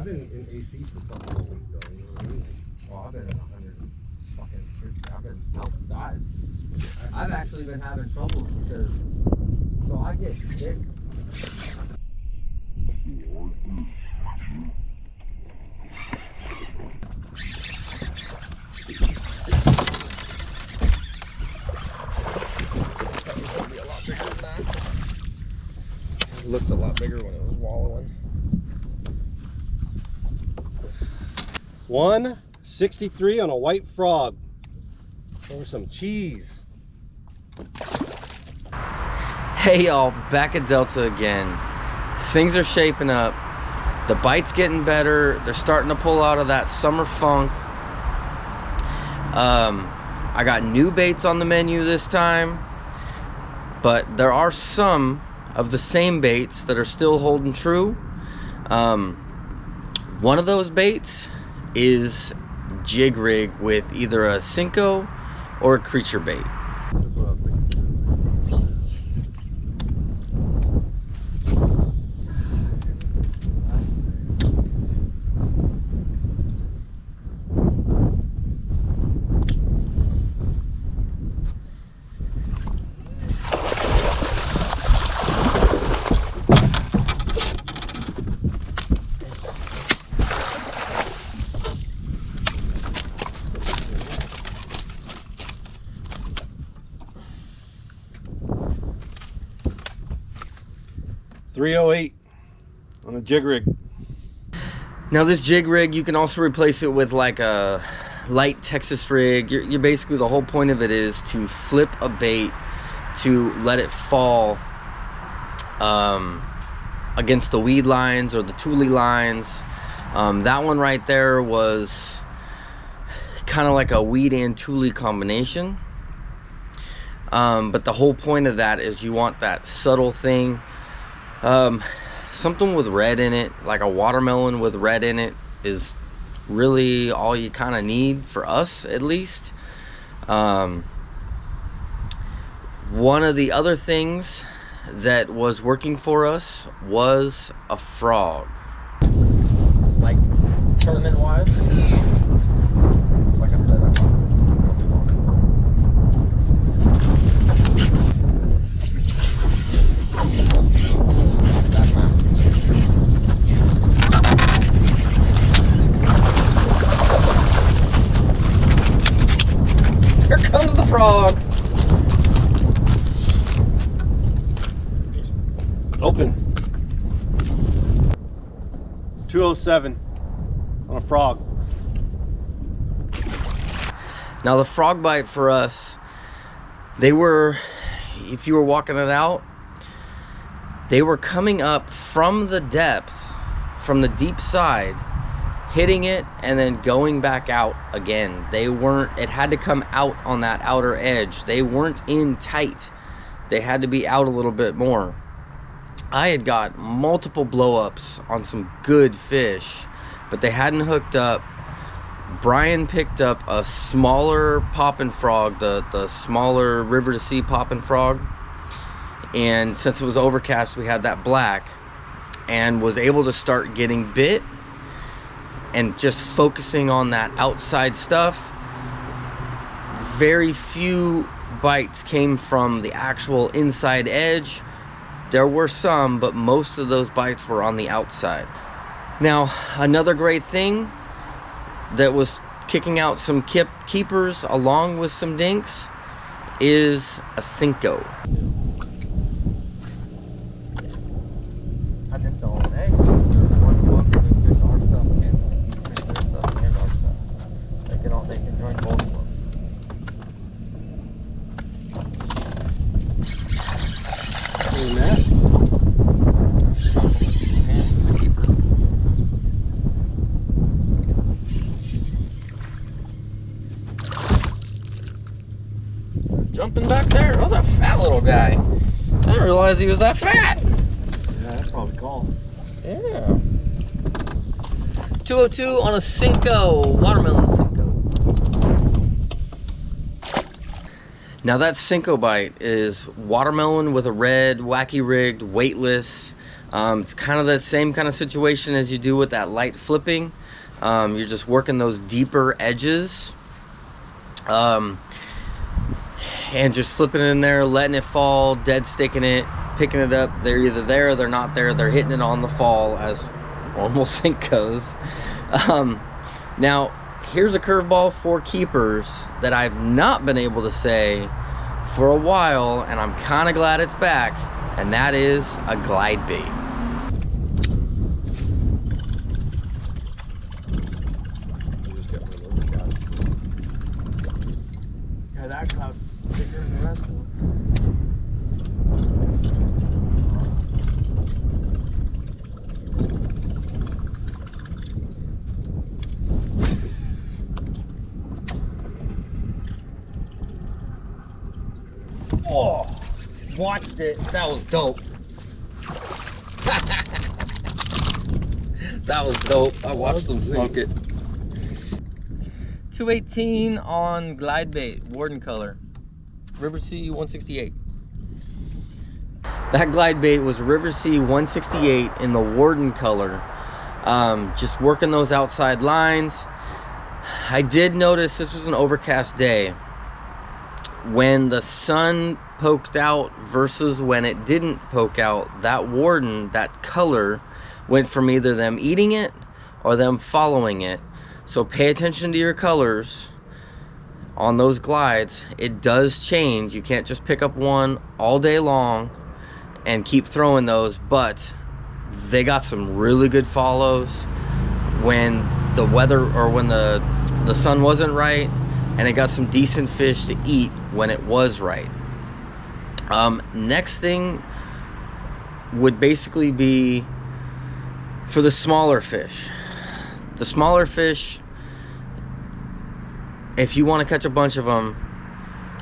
I've been in AC for fucking a week though. You know what I mean? Well, I've been in 100 fucking. I've been outside. I've actually been having trouble because so I get sick. It looked a lot bigger when it was wallowing. 163 on a white frog over some cheese. Hey y'all, back at Delta again. Things are shaping up. The bite's getting better. They're starting to pull out of that summer funk. I got new baits on the menu this time, but there are some of the same baits that are still holding true. One of those baits is jig rig with either a Senko or a creature bait. That's what I was thinking. 308 on a jig rig. Now this jig rig, you can also replace it with like a light Texas rig. You're basically, the whole point of it is to flip a bait to let it fall against the weed lines or the tule lines. That one right there was kind of like a weed and tule combination. But the whole point of that is you want that subtle thing. Something with red in it, like a watermelon with red in it, is really all you kind of need, for us at least. One of the other things that was working for us was a frog. Like tournament wise, like I said, here comes the frog. Open. 207 on a frog. Now the frog bite for us, they were, if you were walking it out, they were coming up from the depth, from the deep side, hitting it and then going back out again. They weren't, it had to come out on that outer edge. They weren't in tight. They had to be out a little bit more. I had got multiple blow-ups on some good fish, but they hadn't hooked up. Brian picked up a smaller poppin' frog, the smaller river to sea poppin' frog, and since it was overcast, we had that black, and was able to start getting bit and just focusing on that outside stuff. Very few bites came from the actual inside edge. There were some, but most of those bites were on the outside. Now, another great thing that was kicking out some keepers along with some dinks is a Senko. I just don't, hey, one book, they fish our stuff and fish their stuff and our stuff. They can join both of them. Jumping back there. That was a fat little guy. I didn't realize he was that fat. Yeah, that's probably called. Yeah. 202 on a Senko, watermelon Senko. Now that Senko bite is watermelon with a red, wacky rigged, weightless. It's kind of the same kind of situation as you do with that light flipping. You're just working those deeper edges. And just flipping it in there, letting it fall, dead sticking it, picking it up. They're either there or they're not there. They're hitting it on the fall, as normal sink goes. Now, here's a curveball for keepers that I've not been able to say for a while, and I'm kind of glad it's back, and that is a glide bait. You just got one overshot. Yeah, that cloud's bigger than the rest of them. Oh, watched it. That was dope. That was dope. I watched them smoke it. 218 on glide bait, Warden color, River Sea 168. That glide bait was River Sea 168 in the Warden color. Just working those outside lines. I did notice this was an overcast day. When the sun poked out versus when it didn't poke out, that Warden, that color, went from either them eating it or them following it. So pay attention to your colors on those glides. It does change. You can't just pick up one all day long and keep throwing those, but they got some really good follows when the weather, or when the sun wasn't right, and it got some decent fish to eat when it was right. Next thing would basically be for the smaller fish. The smaller fish, if you want to catch a bunch of them,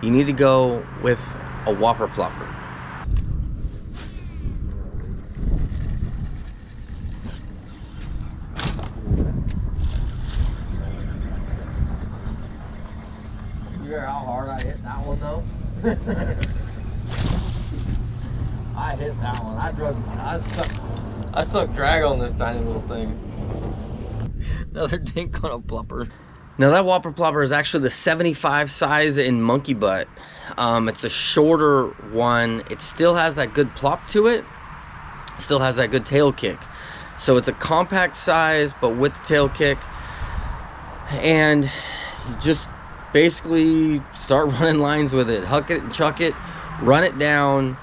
you need to go with a whopper plopper. You hear how hard I hit that one though? I hit that one. I sucked drag on this tiny little thing. Another dink on a plopper. Now that whopper plopper is actually the 75 size in monkey butt. It's a shorter one. It still has that good plop to it. Still has that good tail kick. So it's a compact size, but with the tail kick. And you just basically start running lines with it. Huck it and chuck it. Run it down.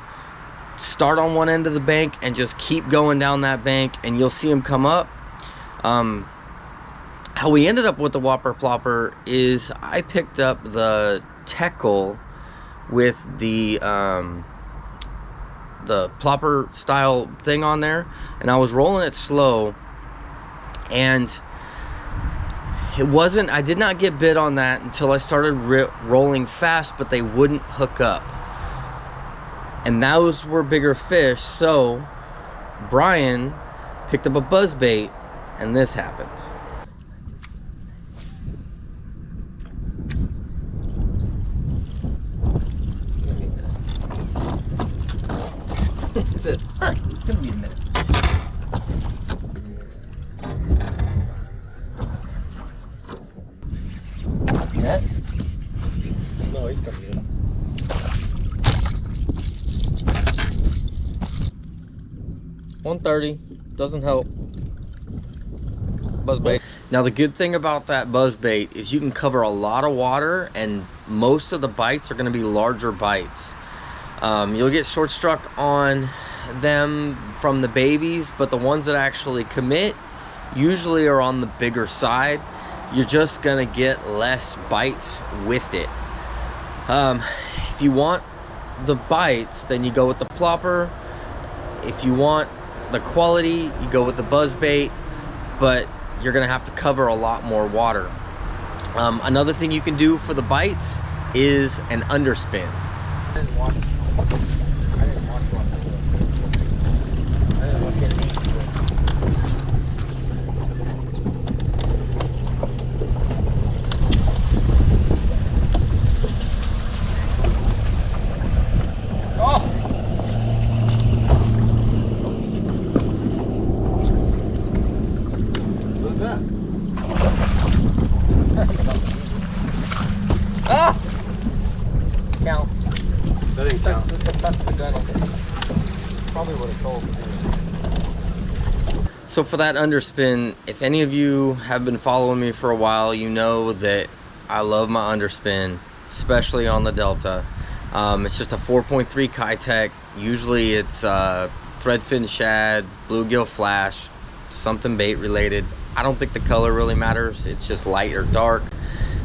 Start on one end of the bank and just keep going down that bank, and you'll see them come up. How we ended up with the whopper plopper is I picked up the Teckle with the plopper style thing on there, and I was rolling it slow, and I did not get bit on that until I started rolling fast, but they wouldn't hook up, and those were bigger fish. So Brian picked up a buzzbait, and this happened. It's gonna be a minute. Net? No, he's coming in. $130 doesn't help. Buzzbait. Now the good thing about that buzzbait is you can cover a lot of water, and most of the bites are going to be larger bites. You'll get short struck on them from the babies, but the ones that actually commit usually are on the bigger side. You're just gonna get less bites with it. If you want the bites, then you go with the plopper. If you want the quality, you go with the buzzbait, but you're gonna have to cover a lot more water. Another thing you can do for the bites is an underspin. I didn't watch one. I didn't look at it. So for that underspin, if any of you have been following me for a while, you know that I love my underspin, especially on the Delta. It's just a 4.3 Keitech. Usually it's threadfin shad, bluegill flash, something bait related. I don't think the color really matters. It's just light or dark,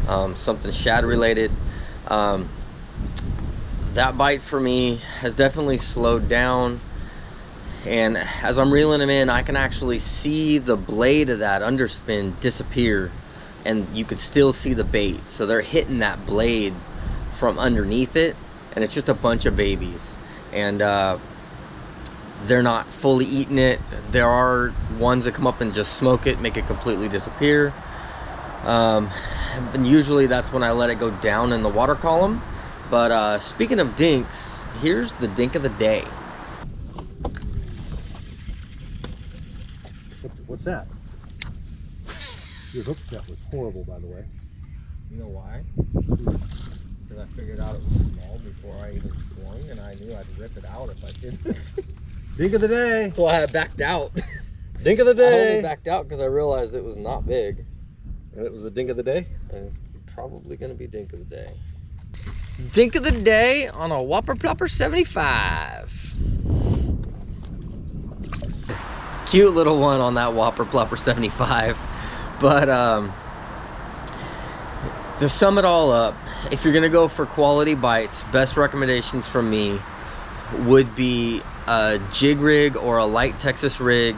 something shad related. That bite for me has definitely slowed down. And as I'm reeling them in, I can actually see the blade of that underspin disappear, and you could still see the bait. So they're hitting that blade from underneath it, and it's just a bunch of babies. And they're not fully eating it. There are ones that come up and just smoke it, make it completely disappear. And usually that's when I let it go down in the water column. But speaking of dinks, here's the dink of the day. What's that? Your hook set was horrible, by the way. You know why? Because I figured out it was small before I even swung, and I knew I'd rip it out if I didn't. Dink of the day. So I backed out. Dink of the I only day. backed out because I realized it was not big. And it was the dink of the day? And it's probably going to be dink of the day. Dink of the day on a Whopper Plopper 75. Cute little one on that Whopper Plopper 75. But to sum it all up, if you're gonna go for quality bites, best recommendations from me would be a jig rig or a light Texas rig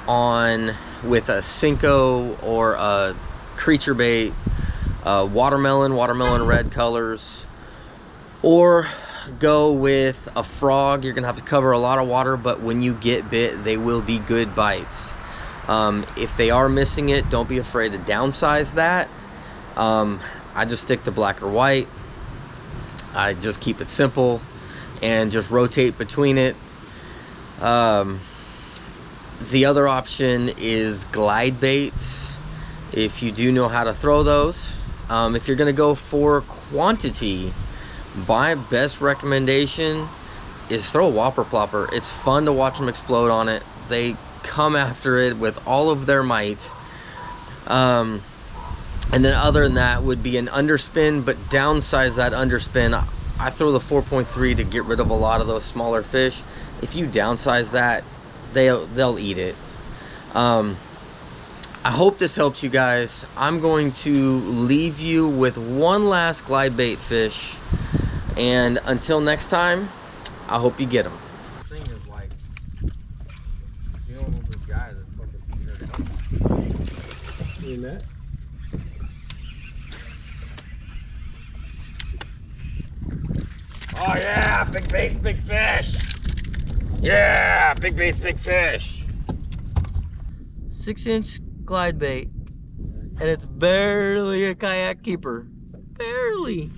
on with a Cinco or a creature bait, watermelon red colors, or go with a frog. You're gonna have to cover a lot of water, but when you get bit, they will be good bites. If they are missing it, don't be afraid to downsize that. I just stick to black or white. I just keep it simple and just rotate between it. The other option is glide baits, if you do know how to throw those. If you're gonna go for quantity, my best recommendation is throw a Whopper Plopper. It's fun to watch them explode on it. They come after it with all of their might. And then other than that would be an underspin, but downsize that underspin. I throw the 4.3 to get rid of a lot of those smaller fish. If you downsize that, they'll eat it. I hope this helps you guys. I'm going to leave you with one last glide bait fish, and until next time, I hope you get them. The thing is, like, dealing with this guy that's fucking beating her down. You met? Oh yeah, big baits, big fish. Yeah, big baits, big fish. 6-inch glide bait, and it's barely a kayak keeper. Barely.